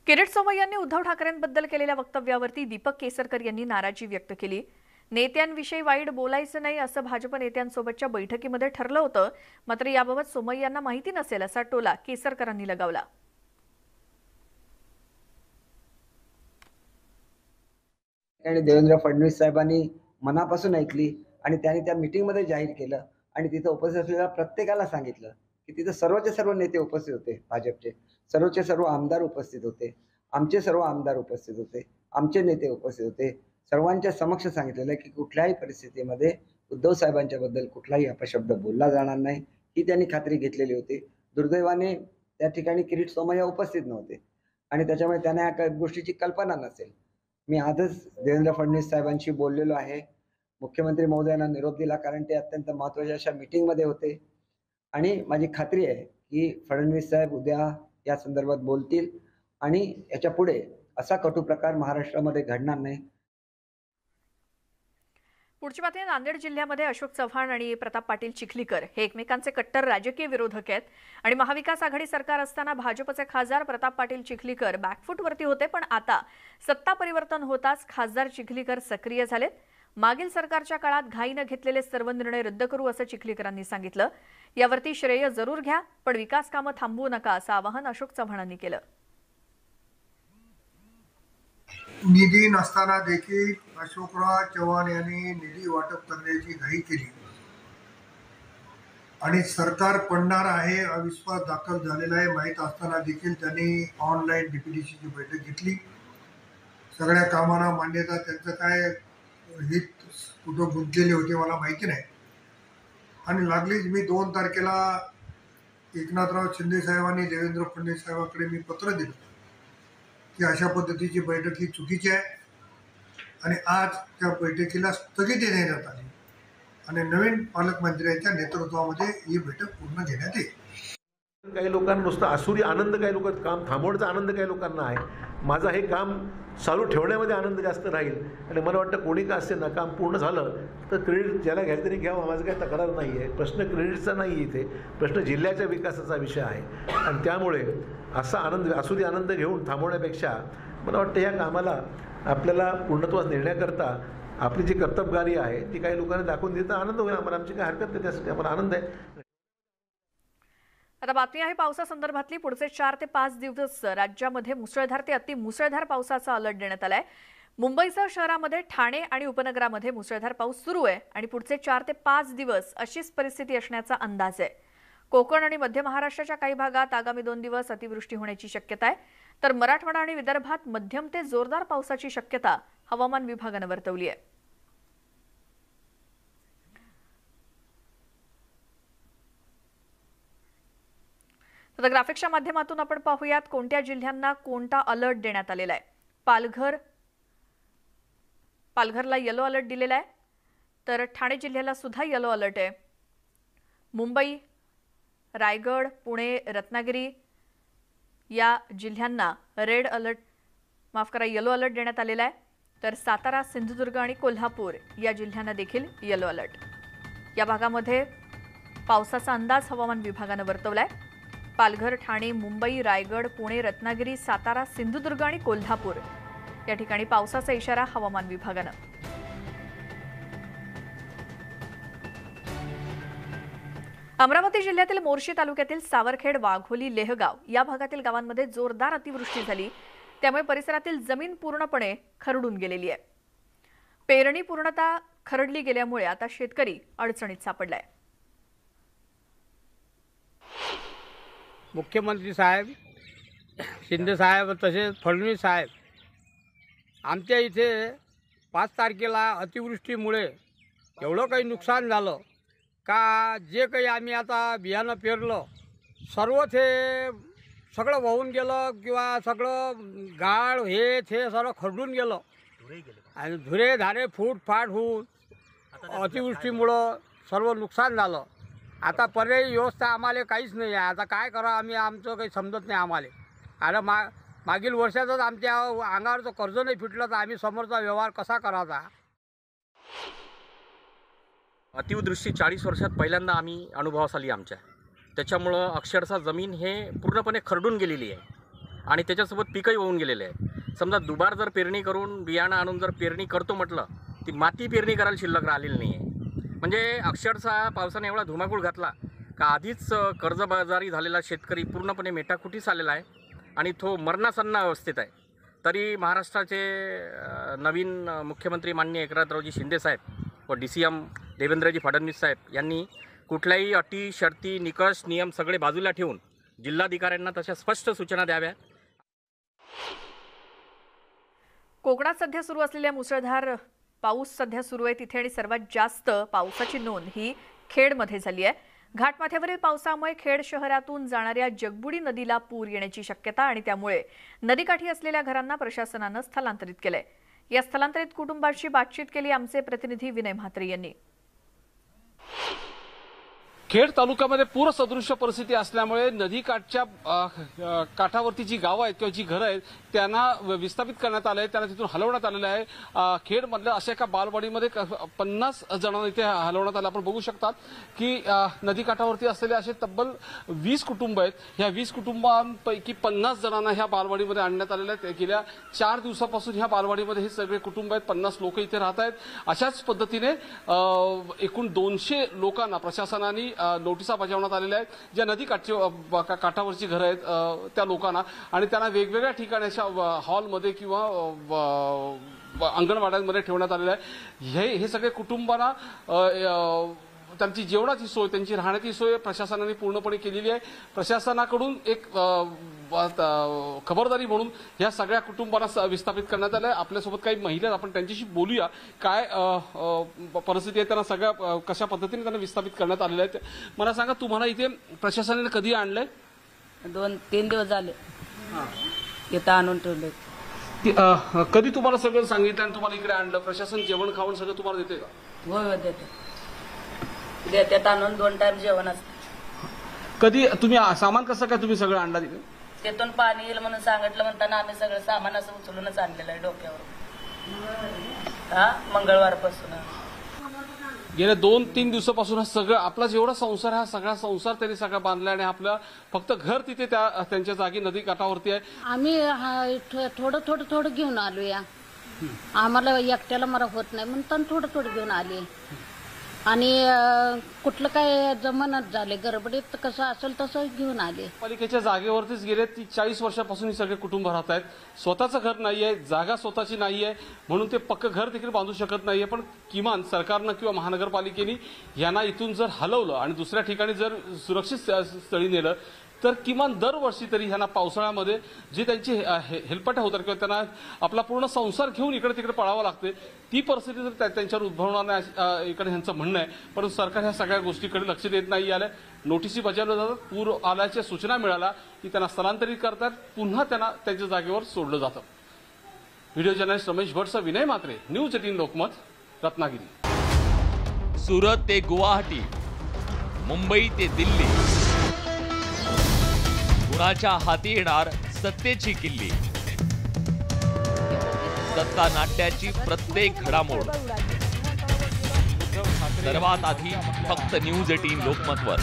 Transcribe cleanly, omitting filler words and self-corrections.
किरीट सोमय्यांनी उद्धव ठाकरेंबद्दल केलेल्या वक्तव्यावरती दीपक केसरकर यांनी नाराजी व्यक्त केली। नेत्यांविषयी वाईट बोलायचं नाही असं भाजप नेत्यांसोबतच्या बैठकीमध्ये ठरलं होतं, मात्र याबाबत सोमय्यांना माहिती नसेल असा टोला केसरकरांनी लगावला। आणि देवेंद्र फडणवीस साहेबांनी मनापासून ऐकली आणि त्यांनी त्या मीटिंगमध्ये जाहीर केलं आणि तिथे उपस्थित असलेल्या प्रत्येकाला सांगितलं की तिथे सर्वचे सर्व नेते उपस्थित होते, भाजपचे सर्वचे सर्व आमदार उपस्थित होते, आमचे सर्व आमदार उपस्थित होते, आमचे नेते उपस्थित होते। सर्वांच्या समक्ष सांगितलेलं की कुठल्याही परिस्थितीमध्ये उद्धव साहेबांच्या बद्दल कुठलाही अपशब्द बोलला जाणार नाही ही त्यांनी खात्री घेतलेली होती। दुर्दैवाने त्या ठिकाणी किरीट सोमय्या उपस्थित नव्हते आणि त्याच्यामुळे त्यांना या गोष्टीची कल्पना नसेल। मी आजच देवेंद्र फडणवीस साहेबांशी बोललेलो आहे, मुख्यमंत्री महोदयांना निरोप दिला, कारण ते अत्यंत महत्त्वाच्या अशा मीटिंगमध्ये होते आणि माझी खात्री आहे की फडणवीस साहेब उद्या या संदर्भात बोलतील आणि याच्या पुढे असा कटू प्रकार महाराष्ट्रामध्ये घडणार नाही। पुढची बातमी, नांदेड जिल्ह्यामध्ये अशोक चव्हाण आणि प्रताप पाटील चिखलीकर हे एकमेकांचे कट्टर राजकीय विरोधक आहेत आणि महाविकास आघाडी सरकार असताना भाजपचे खासदार प्रताप पाटील चिखलीकर बॅकफूटवरती होते, पण आता सत्ता परिवर्तन होताच खासदार चिखलीकर सक्रिय झालेत। मागील सरकारच्या काळात घाईने घेतलेले सर्व निर्णय रद्द करू असं चिखलीकरांनी सांगितलं। यावरती श्रेय जरूर घ्या, पण विकास कामं थांबवू नका असं आवाहन अशोक चव्हाणांनी केलं। निधी नसताना देखील अशोकराव चव्हाण यांनी निधी वाटप करण्याची घाई केली आणि सरकार पडणार आहे अविश्वास दाखल झालेला आहे माहीत असताना देखील त्यांनी ऑनलाईन डीपीडीसीची बैठक घेतली। सगळ्या कामांना मान्यता, त्यांचं काय हित कुठं गुंतलेले होते मला माहिती नाही आणि लागलीच मी 2 तारखेला एकनाथराव शिंदे साहेबांनी देवेंद्र फडणवीस साहेबांकडे मी पत्र दिलं की अशा पद्धतीची बैठक ही चुकीची आहे आणि आज त्या बैठकीला स्थगिती देण्यात आली आणि नवीन पालकमंत्र्यांच्या नेतृत्वामध्ये ही बैठक पूर्ण घेण्यात येईल। काही लोकांना नुसतं आसुरी आनंद, काही लोक काम थांबवण्याचा आनंद काही लोकांना आहे। माझा हे काम चालू ठेवण्यामध्ये आनंद जास्त राहील आणि मला वाटतं कोणी का असे ना काम पूर्ण झालं तर क्रेडिट ज्याला घ्यायचं तरी घ्यावं, माझं काही तक्रार नाही आहे। प्रश्न क्रेडिटचा नाही आहे, इथे प्रश्न जिल्ह्याच्या विकासाचा विषय आहे आणि त्यामुळे असा आनंद, आसुरी आनंद घेऊन थांबवण्यापेक्षा मला वाटतं या कामाला आपल्याला पूर्णत्वास नेण्याकरता आपली जी कर्तबगारी आहे ती काही लोकांनी दाखवून देता आनंद होईल आम्हाला, आमची काही हरकत नाही, त्यासाठी आम्हाला आनंद आहे। आता बातमी आहे पावसासंदर्भातली। पुढचे 4 ते 5 दिवस राज्यामध्ये मुसळधार ते अति मुसळधार पावसाचा अलर्ट देण्यात आलाय। मुंबईसह शहरामध्ये, ठाणे आणि उपनगरामध्ये मुसळधार पाऊस सुरू आहे आणि पुढचे 4 ते 5 दिवस अशीच परिस्थिती असण्याचा अंदाज आहे। कोकण आणि मध्य महाराष्ट्राच्या काही भागात आगामी 2 दिवस अतिवृष्टी होण्याची शक्यता आहे, तर मराठवाडा आणि विदर्भात मध्यम ते जोरदार पावसाची शक्यता हवामान विभागाने वर्तवली आहे। तर ग्राफिक्सच्या माध्यमातून आपण पाहूयात कोणत्या जिल्ह्यांना कोणता अलर्ट देण्यात आलेला आहे। पालघरला येलो अलर्ट दिलेला आहे, तर ठाणे जिल्ह्याला सुद्धा येलो अलर्ट आहे। मुंबई, रायगड, पुणे, रत्नागिरी या जिल्ह्यांना रेड अलर्ट, येलो अलर्ट देण्यात आलेला आहे, तर सातारा, सिंधुदुर्ग आणि कोल्हापूर या जिल्ह्यांना देखील येलो अलर्ट। या भागामध्ये पावसाचा अंदाज हवामान विभागाने वर्तवलाय। पालघर, ठाणे, मुंबई, रायगड, पुणे, रत्नागिरी, सातारा, सिंधुदुर्ग आणि कोल्हापूर या ठिकाणी पावसाचा इशारा हवामान विभागाने। अमरावती जिल्ह्यातील मोर्शी तालुक्यातील सावरखेड, वाघोली, लेहगाव या भागातील गावांमध्ये जोरदार अतिवृष्टी झाली, त्यामुळे परिसरातील जमीन पूर्णपणे खरडून गेलेली आहे। पेरणी पूर्णतः खरडली गेल्यामुळे आता शेतकरी अडचणीत सापडलाय। मुख्यमंत्री साहेब, शिंदे साहेब तसेच फडणवीस साहेब आमच्या इथे 5 तारखेला अतिवृष्टीमुळे एवढं काही नुकसान झालं का जे काही आम्ही आता बियाणं पेरलं सर्व ते सगळं वाहून गेलं किंवा सगळं गाळ हे सर्व खरडून गेलं आणि धुरे धारे फूटफाट होऊन अतिवृष्टीमुळं सर्व नुकसान झालं। आता पर्यायी व्यवस्था आम्हाला काहीच नाही आहे, आता काय करा आम्ही, आमचं काही समजत नाही आम्हाला। आता मागील वर्षातच आमच्या अंगावरचं कर्ज नाही फिटलं तर आम्ही समोरचा व्यवहार कसा करायचा। अतिवृष्टी 40 वर्षात पहिल्यांदा आम्ही अनुभवास आली आमच्या, त्याच्यामुळं अक्षरशः जमीन हे पूर्णपणे खरडून गेलेली आहे आणि त्याच्यासोबत पीकही होऊन गेलेले आहे. समजा दुबार जर पेरणी करून बियाणं आणून जर पेरणी करतो म्हटलं, ती माती पेरणी करायला शिल्लक राहिलेली नाही आहे. म्हणजे अक्षरशः पावसाने एवढा धुमाकूळ घातला का आधीच कर्जबाजारी झालेला शेतकरी पूर्णपणे मेटाकुटीस आलेला आहे आणि तो मरणासन्न अवस्थेत आहे. तरी महाराष्ट्राचे नवीन मुख्यमंत्री माननीय एकनाथरावजी शिंदेसाहेब व DCM देवेंद्रजी फडणवीस साहेब यांनी कुठल्याही अटी, शर्ती, निकष, नियम सगळे बाजूला ठेवून जिल्हाधिकाऱ्यांना तशा स्पष्ट सूचना द्याव्या. कोकणात सध्या सुरू असलेल्या मुसळधार पाऊस सध्या सुरू आहे तिथे आणि सर्वात जास्त पावसाची नोंद ही खेडमध्ये झाली आहे. घाटमाथ्यावरील पावसामुळे खेड शहरातून जाणाऱ्या जगबुडी नदीला पूर येण्याची शक्यता आणि त्यामुळे नदीकाठी असलेल्या घरांना प्रशासनानं स्थलांतरित केलंय. या स्थलांतरित कुटुंबाशी बातचीत केली आमचे प्रतिनिधी विनय म्हात्रे यांनी. खेड तालुक्यामध्ये पूरसदृश्य परिस्थिती असल्यामुळे नदीकाठच्या काठावरती जी गावं आहेत किंवा जी घरं आहेत त्यांना विस्थापित करण्यात आलं आहे, त्यांना तिथून हलवण्यात आलेलं आहे. खेडमधल्या अशा एका बालवाडीमध्ये 50 जणांना इथे हलवण्यात आलं. आपण बघू शकतात की नदीकाठावरती असलेले असे तब्बल 20 कुटुंब आहेत. ह्या 20 कुटुंबांपैकी 50 जणांना ह्या बालवाडीमध्ये आणण्यात आलेलं आहे. गेल्या 4 दिवसापासून ह्या बालवाडीमध्ये हे सगळे कुटुंब आहेत, 50 लोक इथे राहत आहेत. अशाच पद्धतीने एकूण 200 लोकांना प्रशासनाने नोटिसा बजावण्यात आलेल्या आहेत, ज्या नदीकाठची काठावरची घरं आहेत त्या लोकांना, आणि त्यांना वेगवेगळ्या ठिकाणी हॉलमध्ये किंवा अंगणवाड्यांमध्ये ठेवण्यात आलेलं आहे. हे सगळे कुटुंबांना त्यांची जेवणाची सोय, त्यांची राहण्याची सोय प्रशासनाने पूर्णपणे केलेली आहे. प्रशासनाकडून एक खबरदारी म्हणून या सगळ्या कुटुंबांना विस्थापित करण्यात आलं आहे. आपल्यासोबत काही महिला आहेत, आपण त्यांच्याशी बोलूया. काय परिस्थिती आहे, त्यांना सगळ्या कशा पद्धतीने त्यांना विस्थापित करण्यात आलेलं आहे. मला सांगा, तुम्हाला इथे प्रशासनाने कधी आणलंय? 2-3 दिवस झाले इथं आणून ठेवले. कधी तुम्हाला सगळं सांगितलं आणि तुम्हाला इकडे आणलं? प्रशासन जेवण खावण सगळं तुम्हाला देते का? होय देतात आणून 2 टाइम जेवण असतं. कधी तुम्ही सामान कसं काय तुम्ही सगळं आणला तिथे? तिथून पाणी येईल म्हणून सांगितलं म्हणताना आम्ही सगळं सामान असं उचलूनच आणलेलं आहे डोक्यावर. मंगळवारपासून गेल्या 2-3 दिवसापासून सगळं आपला जेवढा संसार, हा सगळा संसार त्यांनी सगळा बांधला आणि आपलं फक्त घर तिथे त्यांच्या जागी नदी काठावरती आहे. आम्ही थोडं घेऊन आलो. या आम्हाला एकट्याला मला होत नाही म्हणून थोडं घेऊन आले आणि कुठलं काय जमानत झाले, गडबडीत कसं असेल तसं घेऊन आले. पालिकेच्या जागेवरतीच गेले 40 वर्षापासून ही सगळे कुटुंब राहत आहेत. स्वतःचं घर नाहीये, जागा स्वतःची नाहीये, म्हणून ते पक्क घर देखील बांधू शकत नाहीये. पण किमान सरकारनं किंवा महानगरपालिकेने यांना इथून जर हलवलं आणि दुसऱ्या ठिकाणी जर सुरक्षित स्थळी नेलं तर किमान दरवर्षी तरी ह्यांना पावसाळ्यामध्ये जे त्यांची हेलपाट्या होतात किंवा त्यांना आपला पूर्ण संसार घेऊन इकडे तिकडे पळावं लागते, ती परिस्थिती जर त्यांच्यावर उद्भवणार नाही इकडे ह्यांचं म्हणणं आहे. परंतु सरकार ह्या सगळ्या गोष्टीकडे लक्ष देत नाही. आलं नोटिसी बजावल्या जातात, पूर आल्याच्या सूचना मिळाल्या की त्यांना स्थलांतरित करतात, पुन्हा त्यांना त्यांच्या जागेवर सोडलं जातं. व्हिडिओ जर्नलिस्ट रमेश भटसह विनय म्हात्रे, न्यूज 18 लोकमत, रत्नागिरी. सुरत ते गुवाहाटी, मुंबई ते दिल्ली, कुणाच्या हाती येणार सत्तेची किल्ली. सत्ता नाट्याची प्रत्येक घडामोड सर्वात आधी फक्त न्यूज 18 लोकमतवर.